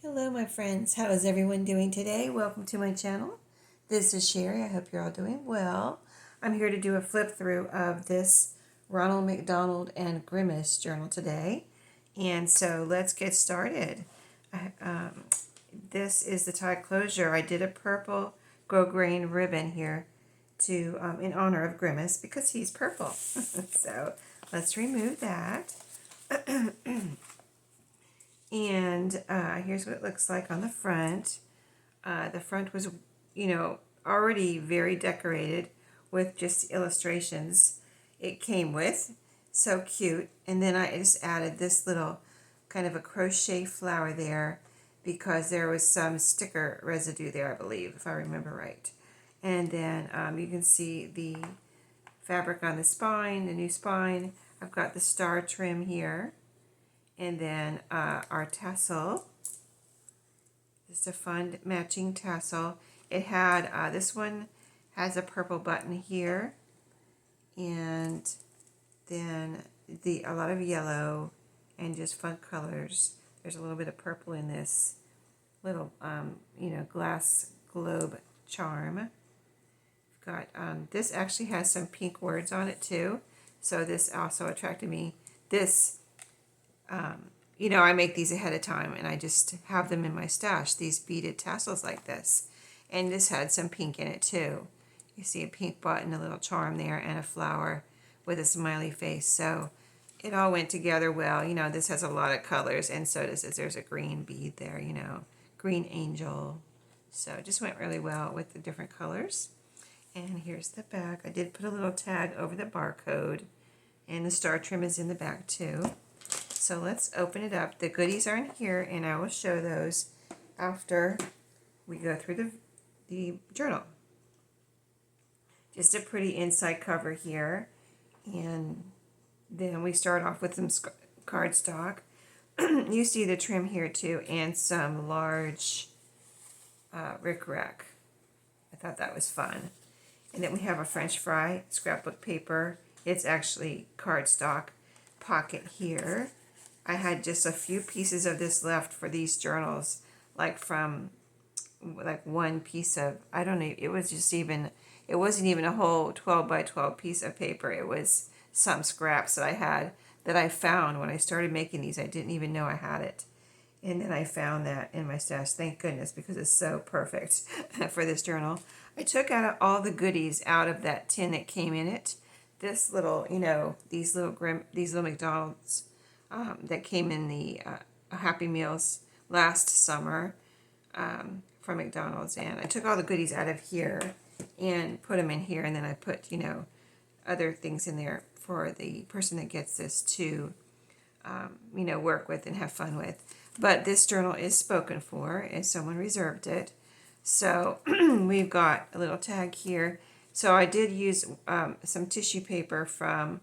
Hello, my friends. How is everyone doing today? Welcome to my channel. This is Sherry. I hope you're all doing well. I'm here to do a flip through of this Ronald McDonald and Grimace journal today. And so let's get started. I, um, this is the tie closure. I did a purple grosgrain ribbon here to in honor of Grimace because he's purple. So let's remove that. And here's what it looks like on the front. The front was, already very decorated with just illustrations it came with. So cute. And then I just added this little kind of a crochet flower there because there was some sticker residue there, I believe, if I remember right. And then you can see the fabric on the spine, the new spine. I've got the star trim here. And then our tassel, just a fun matching tassel. It had, this one has a purple button here, and then a lot of yellow and just fun colors. There's a little bit of purple in this little, glass globe charm. Got this actually has some pink words on it too, so this also attracted me. This I make these ahead of time and I just have them in my stash, these beaded tassels like this. And this had some pink in it too. You see a pink button, a little charm there, and a flower with a smiley face. So it all went together well. This has a lot of colors, and so does this. There's a green bead there, green angel. So it just went really well with the different colors. And here's the back. I did put a little tag over the barcode, and the star trim is in the back too. So let's open it up. The goodies are in here, and I will show those after we go through the journal. Just a pretty inside cover here, and then we start off with some cardstock. You see the trim here too, and some large rickrack. I thought that was fun. And then we have a French fry scrapbook paper. It's actually cardstock pocket here. I had just a few pieces of this left for these journals, like one piece of, I don't know, it wasn't even a whole 12 by 12 piece of paper. It was some scraps that I had that I found when I started making these. I didn't even know I had it. And then I found that in my stash, thank goodness, because it's so perfect for this journal. I took out all the goodies out of that tin that came in it. This little, these little McDonald's that came in the Happy Meals last summer from McDonald's, and I took all the goodies out of here and put them in here, and then I put other things in there for the person that gets this to work with and have fun with. But this journal is spoken for, and someone reserved it. So we've got a little tag here. So I did use some tissue paper from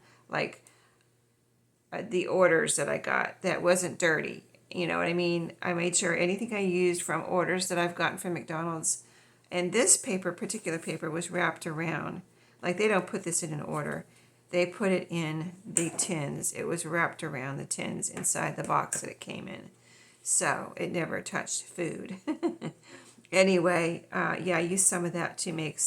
the orders that I got that wasn't dirty. You know what I mean? I made sure anything I used from orders that I've gotten from McDonald's, and this particular paper was wrapped around. Like, they don't put this in an order. They put it in the tins. It was wrapped around the tins inside the box that it came in. So it never touched food. Anyway, I used some of that to make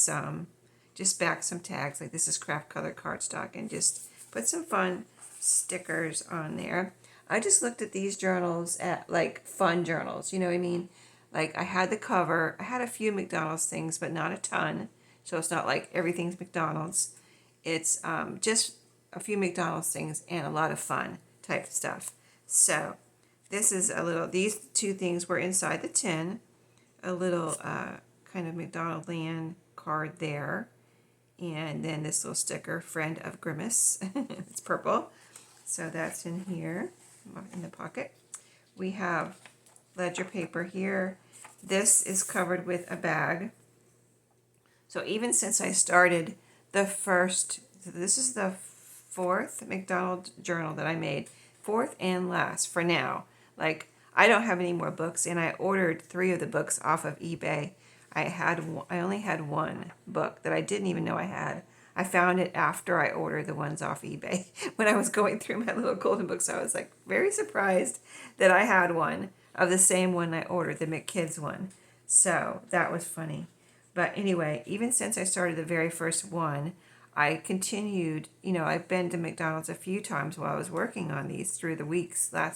just back some tags. Like, this is craft color cardstock, and just put some fun stickers on there. I just looked at these journals at fun journals, you know what I mean? Like, I had the cover, I had a few McDonald's things, but not a ton. So it's not like everything's McDonald's. It's just a few McDonald's things and a lot of fun type stuff. So this is these two things were inside the tin. A little kind of McDonald Land card there. And then this little sticker, friend of Grimace. It's purple. So that's in here, in the pocket. We have ledger paper here. This is covered with a bag. So even since I started this is the fourth McDonald journal that I made. Fourth and last for now. Like, I don't have any more books, and I ordered 3 of the books off of eBay. I only had one book that I didn't even know I had. I found it after I ordered the ones off eBay. When I was going through my little golden books, I was like very surprised that I had one of the same one I ordered, the McKids one. So that was funny. But anyway, even since I started the very first one, I continued, I've been to McDonald's a few times while I was working on these through the weeks, I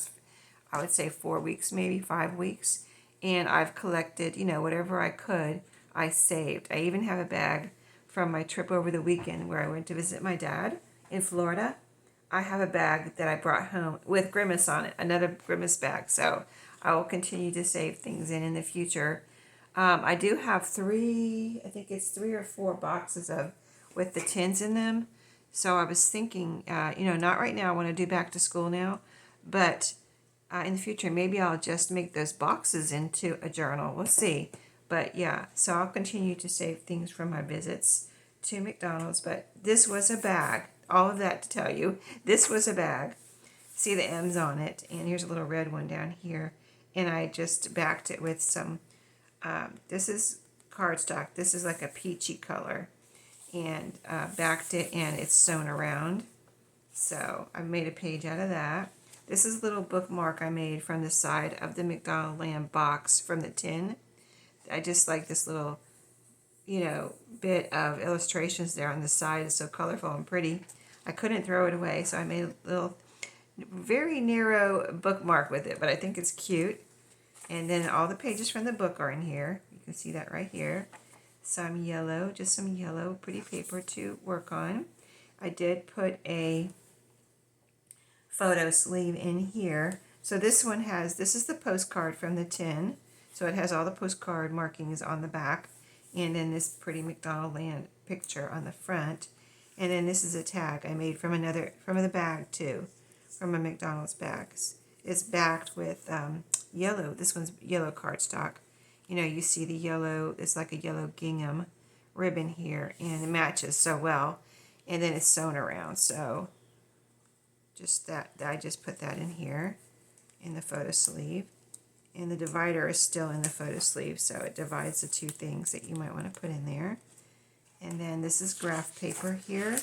would say 4 weeks, maybe 5 weeks. And I've collected, whatever I could, I saved. I even have a bag from my trip over the weekend where I went to visit my dad in Florida. I have a bag that I brought home with Grimace on it, another Grimace bag. So I will continue to save things in the future. I do have I think it's 3 or 4 boxes with the tins in them. So I was thinking, not right now. I want to do back to school now, but in the future, maybe I'll just make those boxes into a journal. We'll see. But yeah, so I'll continue to save things from my visits to McDonald's. But this was a bag. All of that to tell you, this was a bag. See the M's on it. And here's a little red one down here. And I just backed it with some, this is cardstock. This is like a peachy color. And backed it, and it's sewn around. So I made a page out of that. This is a little bookmark I made from the side of the McDonald Land box from the tin. I just like this little, bit of illustrations there on the side. It's so colorful and pretty. I couldn't throw it away, so I made a little, very narrow bookmark with it, but I think it's cute. And then all the pages from the book are in here. You can see that right here. Some yellow, just some yellow, pretty paper to work on. I did put a photo sleeve in here. So this is the postcard from the tin. So it has all the postcard markings on the back. And then this pretty McDonald Land picture on the front. And then this is a tag I made from the bag too, from a McDonald's bag. It's backed with yellow. This one's yellow cardstock. You see the yellow, it's like a yellow gingham ribbon here, and it matches so well. And then it's sewn around. So just that, I just put that in here in the photo sleeve. And the divider is still in the photo sleeve, so it divides the two things that you might want to put in there. And then this is graph paper here.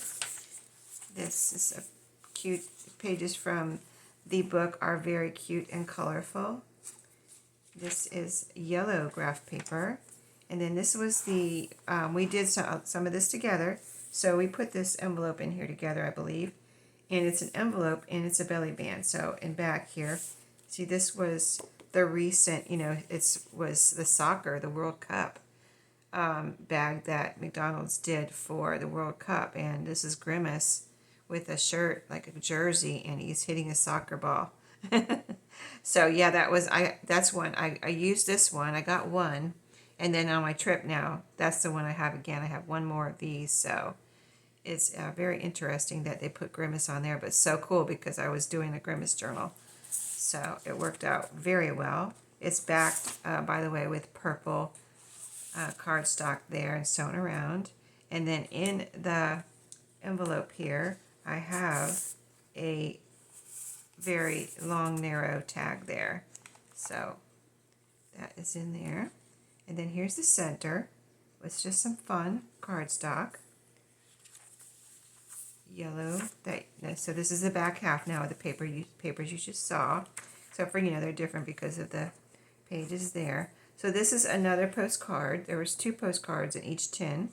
This is a cute, pages from the book are very cute and colorful. This is yellow graph paper. And then this was we did some of this together. So we put this envelope in here together, I believe. And it's an envelope and it's a belly band. So in back here, see, this was the recent, it was the World Cup bag that McDonald's did for the World Cup. And this is Grimace with a shirt, like a jersey, and he's hitting a soccer ball. So yeah, that's one. I used this one. I got one. And then on my trip now, that's the one I have again. I have one more of these. So it's very interesting that they put Grimace on there, but so cool because I was doing a Grimace journal. So it worked out very well. It's backed, by the way, with purple cardstock there and sewn around. And then in the envelope here, I have a very long, narrow tag there. So that is in there. And then here's the center with just some fun cardstock. Yellow. So this is the back half now of the papers you just saw. Except for, they're different because of the pages there. So this is another postcard. There was 2 postcards in each tin.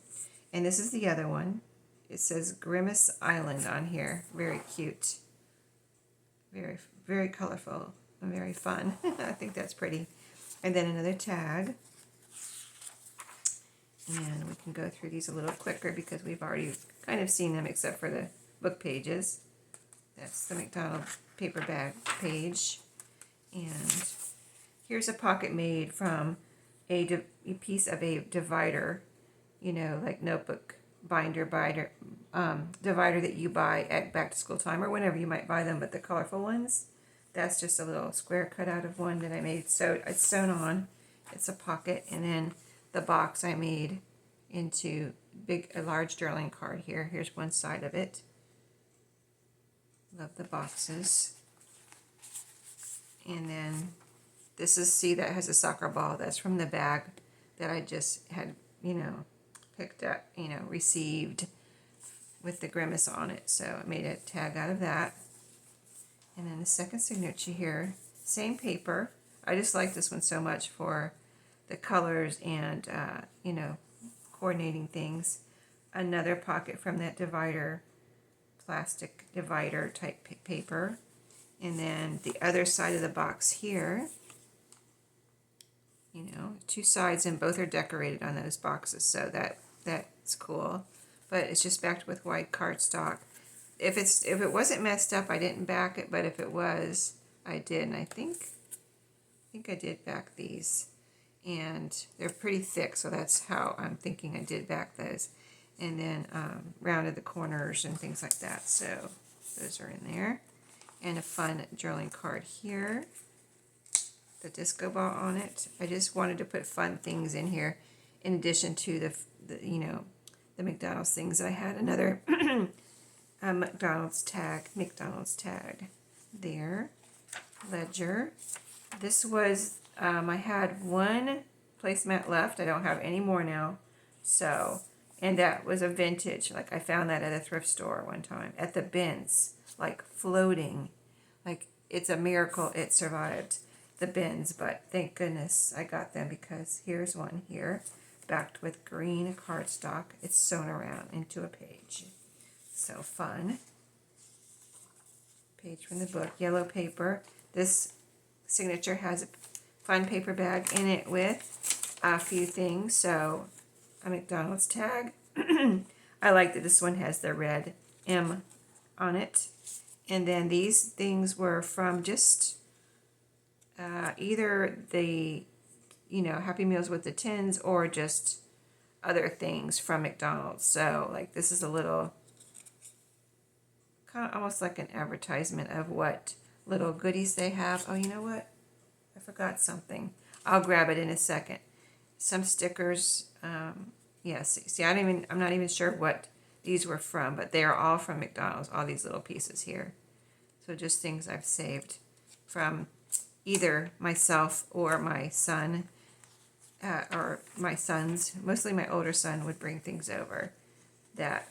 And this is the other one. It says Grimace Island on here. Very cute. Very, very colorful and very fun. I think that's pretty. And then another tag. And we can go through these a little quicker because we've already kind of seen them except for the book pages. That's the McDonald paper bag page. And here's a pocket made from a piece of a divider, like notebook binder divider that you buy at back to school time or whenever you might buy them, but the colorful ones. That's just a little square cut out of one that I made. So it's sewn on. It's a pocket, and then the box I made into a large journaling card here. Here's one side of it. Love the boxes. And then this is, see, that has a soccer ball. That's from the bag that I just had, picked up, received with the Grimace on it. So I made a tag out of that. And then the second signature here, same paper. I just like this one so much for the colors and, you know, coordinating things. Another pocket from that divider, plastic divider type paper. And then the other side of the box here, you know, two sides, and both are decorated on those boxes, so that's cool. But it's just backed with white cardstock. If it wasn't messed up, I didn't back it, but if it was, I did, and I think I did back these. And they're pretty thick, so that's how I'm thinking I did back those. And then rounded the corners and things like that, so those are in there. And a fun journaling card here, the disco ball on it. I just wanted to put fun things in here in addition to the you know, the McDonald's things. I had another McDonald's tag there, ledger. This was, I had one placemat left. I don't have any more now, so, and that was a vintage, like I found that at a thrift store one time at the bins, like floating, like it's a miracle it survived the bins, but thank goodness I got them, because here's one here, backed with green cardstock. It's sewn around into a page. So fun. Page from the book, yellow paper. This signature has a fun paper bag in it with a few things. So a McDonald's tag. I like that this one has the red M on it. And then these things were from just either the, you know, Happy Meals with the tins, or just other things from McDonald's. So like this is a little, kind of almost like an advertisement of what little goodies they have. Oh, you know what? I forgot something. I'll grab it in a second. Some stickers. Yes. See, I'm not even sure what these were from, but they are all from McDonald's. All these little pieces here. So just things I've saved from either myself or my son, or my sons. Mostly my older son would bring things over that,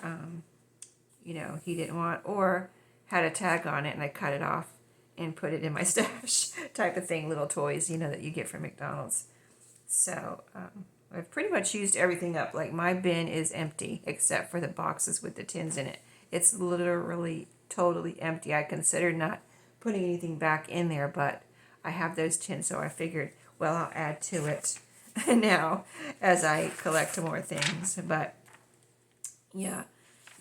you know, he didn't want, or had a tag on it and I cut it off and put it in my stash type of thing, little toys, you know, that you get from McDonald's. So I've pretty much used everything up. Like my bin is empty except for the boxes with the tins in it. It's literally totally empty. I considered not putting anything back in there, but I have those tins, so I figured, well, I'll add to it now as I collect more things. But yeah,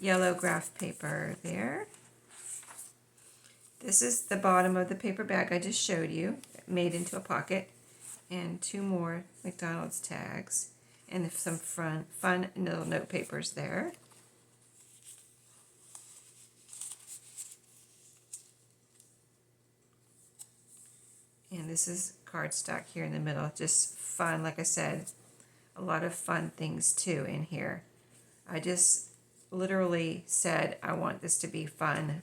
yellow graph paper there. This is the bottom of the paper bag I just showed you, made into a pocket, and two more McDonald's tags, and some fun little note papers there. And this is cardstock here in the middle, just fun. Like I said, a lot of fun things too in here. I just literally said I want this to be fun.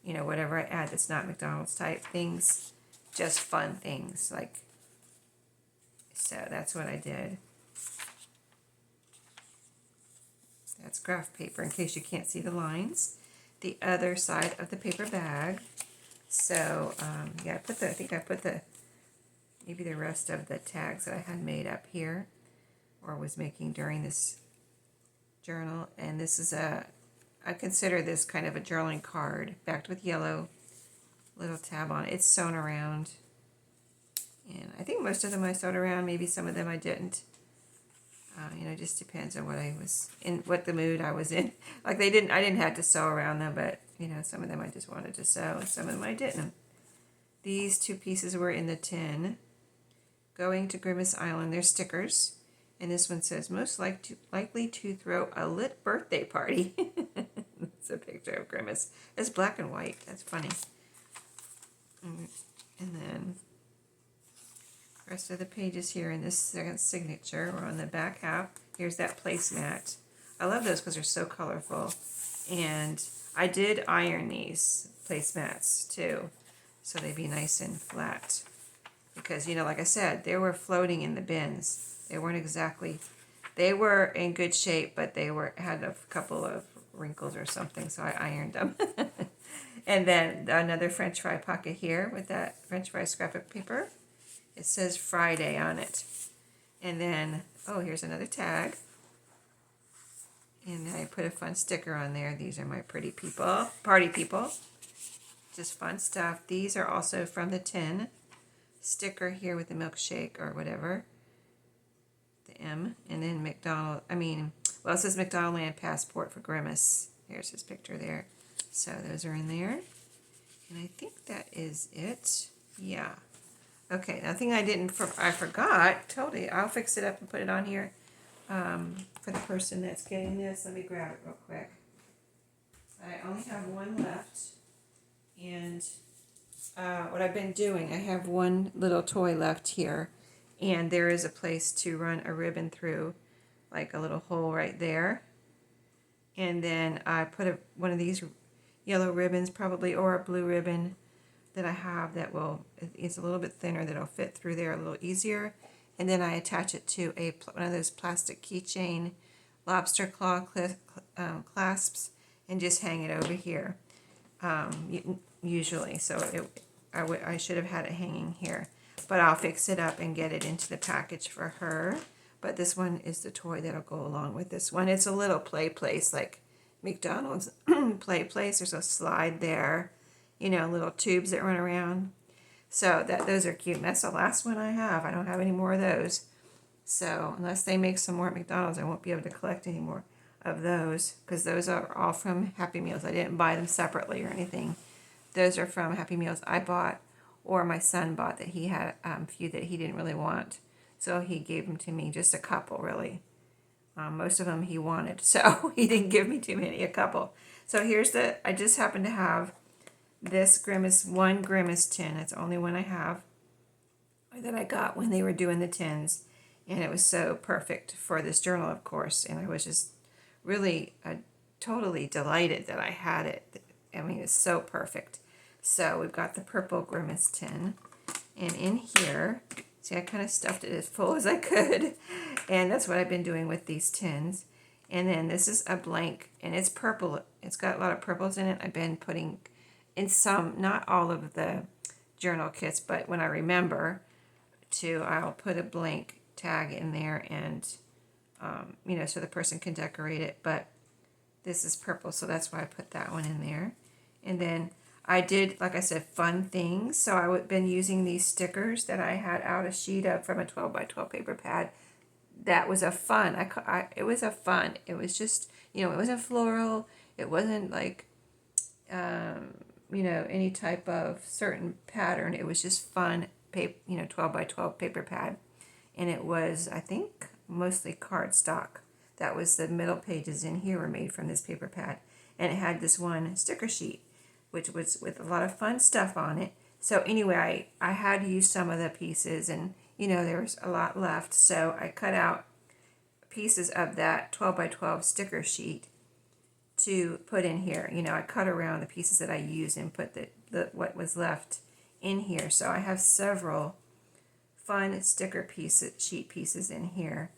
You know, whatever I add that's not McDonald's type things, just fun things. Like, so that's what I did. That's graph paper in case you can't see the lines. The other side of the paper bag. So yeah, I think I put maybe the rest of the tags that I had made up here, or was making during this journal. And this is I consider this kind of a journaling card, backed with yellow, little tab on it. It's sewn around, and I think most of them I sewed around. Maybe some of them I didn't. You know, it just depends on what I was in, what the mood I was in. Like I didn't have to sew around them, but you know, some of them I just wanted to sew, and some of them I didn't. These two pieces were in the tin. Going to Grimace Island, they're stickers. And this one says, most likely to throw a lit birthday party. It's a picture of Grimace. It's black and white. That's funny. And then the rest of the pages here in this second signature, or on the back half, here's that placemat. I love those because they're so colorful. And I did iron these placemats too, so they'd be nice and flat. Because, you know, like I said, they were floating in the bins. They weren't exactly, they were in good shape, but they had a couple of wrinkles or something, so I ironed them. And then another French fry pocket here with that French fry scrap of paper. It says Friday on it. And then, oh, here's another tag. And I put a fun sticker on there. These are my pretty people, party people. Just fun stuff. These are also from the tin. Sticker here with the milkshake or whatever. The M. And then McDonald, well, it says McDonald Land Passport for Grimace. Here's his picture there. So those are in there. And I think that is it. Yeah. Okay, nothing I forgot. Totally. I'll fix it up and put it on here for the person that's getting this. Let me grab it real quick. I only have one left. And what I've been doing, I have one little toy left here. And there is a place to run a ribbon through, like a little hole right there. And then I put one of these yellow ribbons probably, or a blue ribbon that I have that it's a little bit thinner, that'll fit through there a little easier. And then I attach it to one of those plastic keychain lobster claw clasps and just hang it over here, usually. So I should have had it hanging here. But I'll fix it up and get it into the package for her. But this one is the toy that'll go along with this one. It's a little play place, like McDonald's play place. There's a slide there, little tubes that run around. So those are cute. And that's the last one I have. I don't have any more of those. So unless they make some more at McDonald's, I won't be able to collect any more of those, because those are all from Happy Meals. I didn't buy them separately or anything. Those are from Happy Meals I bought, or my son bought, that he had a few that he didn't really want. So he gave them to me, just a couple really. Most of them he wanted, so he didn't give me too many, a couple. So I just happen to have this one Grimace tin. It's the only one I have that I got when they were doing the tins. And it was so perfect for this journal, of course. And I was just really totally delighted that I had it. It's so perfect. So we've got the purple Grimace tin. And in here, see, I kind of stuffed it as full as I could. And that's what I've been doing with these tins. And then this is a blank, and it's purple. It's got a lot of purples in it. I've been putting in some, not all of the journal kits, but when I remember to, I'll put a blank tag in there, and so the person can decorate it. But this is purple, so that's why I put that one in there. And then I did, like I said, fun things. So I've been using these stickers that I had out a sheet of from a 12 by 12 paper pad. That was a fun. It was a fun. It was just, it wasn't floral. It wasn't like, any type of certain pattern. It was just fun, 12 by 12 paper pad. And it was, I think, mostly cardstock. That was the middle pages in here were made from this paper pad. And it had this one sticker sheet, which was with a lot of fun stuff on it. So anyway, I had used some of the pieces, and there was a lot left. So I cut out pieces of that 12 by 12 sticker sheet to put in here. I cut around the pieces that I used and put what was left in here. So I have several fun sticker sheet pieces in here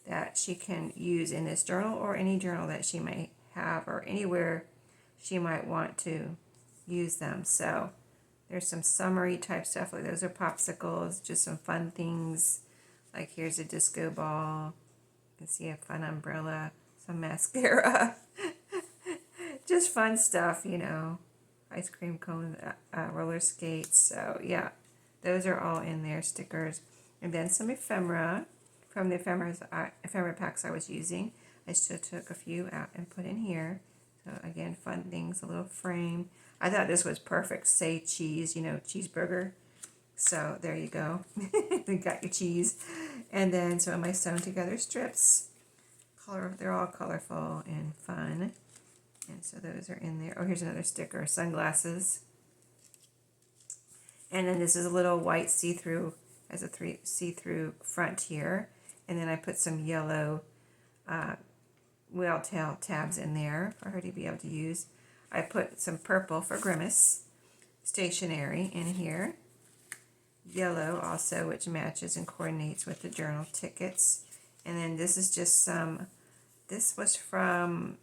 that she can use in this journal, or any journal that she may have, or anywhere she might want to use them. So there's some summery type stuff, like those are popsicles, just some fun things. Like here's a disco ball. You can see a fun umbrella, some mascara. Just fun stuff, ice cream cone, roller skates. So yeah, those are all in there, stickers. And then some ephemera from the ephemera packs I was using. I still took a few out and put in here. So again, fun things, a little frame. I thought this was perfect. Say cheese, cheeseburger. So there you go. You got your cheese. And then some of my sewn together strips. They're all colorful and fun. And so those are in there. Oh, here's another sticker, sunglasses. And then this is a little white see-through, as a see-through front here. And then I put some yellow whale tail tabs in there for her to be able to use. I put some purple for Grimace stationery in here. Yellow also, which matches and coordinates with the journal tickets. And then this is just this was from,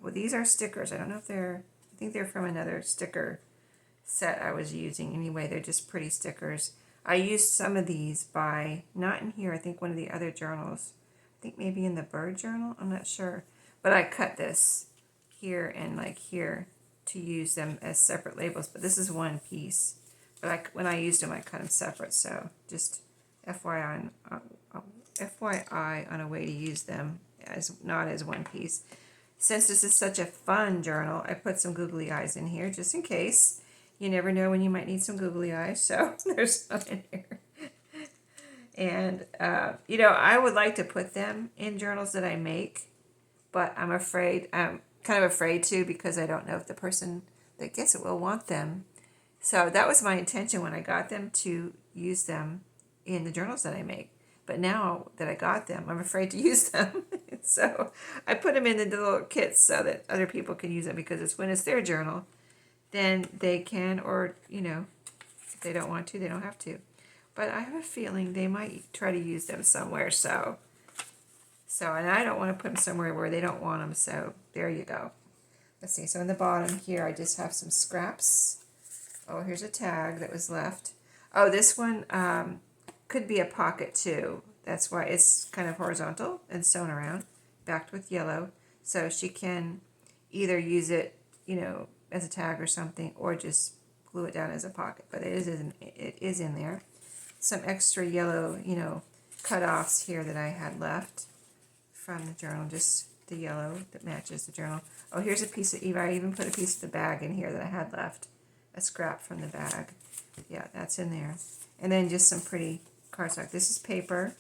well, these are stickers. I don't know if I think they're from another sticker set I was using. Anyway, they're just pretty stickers. I used some of these by, not in here, I think one of the other journals. I think maybe in the bird journal, I'm not sure. But I cut this here and like here to use them as separate labels. But this is one piece. But when I used them, I cut them separate. So just FYI on a way to use them as not as one piece. Since this is such a fun journal, I put some googly eyes in here just in case. You never know when you might need some googly eyes, so there's some in here. And, you know, I would like to put them in journals that I make, but I'm kind of afraid to because I don't know if the person that gets it will want them. So that was my intention when I got them, to use them in the journals that I make. But now that I got them, I'm afraid to use them. So I put them in the little kits so that other people can use them, because when it's their journal, then they can, or, you know, if they don't want to, they don't have to. But I have a feeling they might try to use them somewhere, so and I don't want to put them somewhere where they don't want them, so there you go. Let's see, so in the bottom here, I just have some scraps. Oh, here's a tag that was left. Oh, this one could be a pocket too. That's why it's kind of horizontal and sewn around, backed with yellow. So she can either use it, you know, as a tag or something, or just glue it down as a pocket. But it is in there. Some extra yellow, you know, cut-offs here that I had left from the journal, just the yellow that matches the journal. Oh, here's a piece of, I even put a piece of the bag in here that I had left, a scrap from the bag. Yeah, that's in there. And then just some pretty cardstock. This is paper,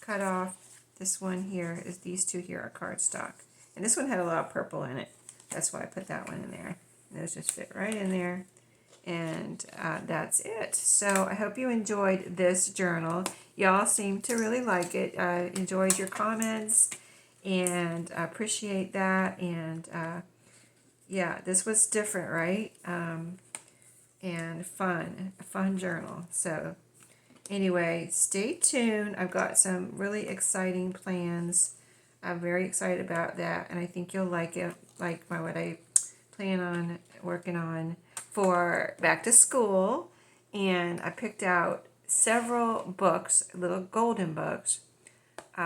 cut off. This one here is, these two here are cardstock. And this one had a lot of purple in it. That's why I put that one in there. And those just fit right in there. And that's it. So I hope you enjoyed this journal. Y'all seem to really like it. Enjoyed your comments, and I appreciate that. And yeah, this was different, right? And fun, a fun journal. So anyway, stay tuned. I've got some really exciting plans. I'm very excited about that, and I think you'll like it, like what I plan on working on for back to school. And I picked out several books, little golden books,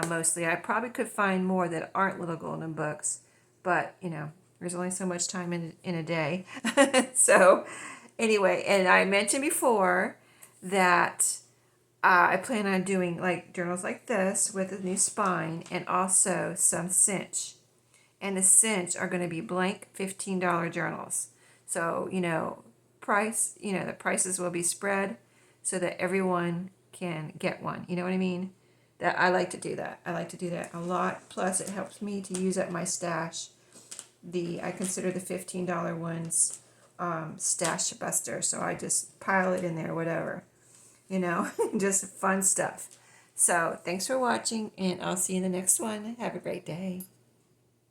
mostly. I probably could find more that aren't little golden books, but you know, there's only so much time in a day. So anyway, and I mentioned before that I plan on doing like journals like this with a new spine, and also some cinch. And the cinch are going to be blank $15 journals. So, you know, the prices will be spread so that everyone can get one. You know what I mean? That I like to do that. I like to do that a lot. Plus, it helps me to use up my stash. I consider the $15 ones stash buster. So I just pile it in there, whatever. You know, just fun stuff. So thanks for watching, and I'll see you in the next one. Have a great day.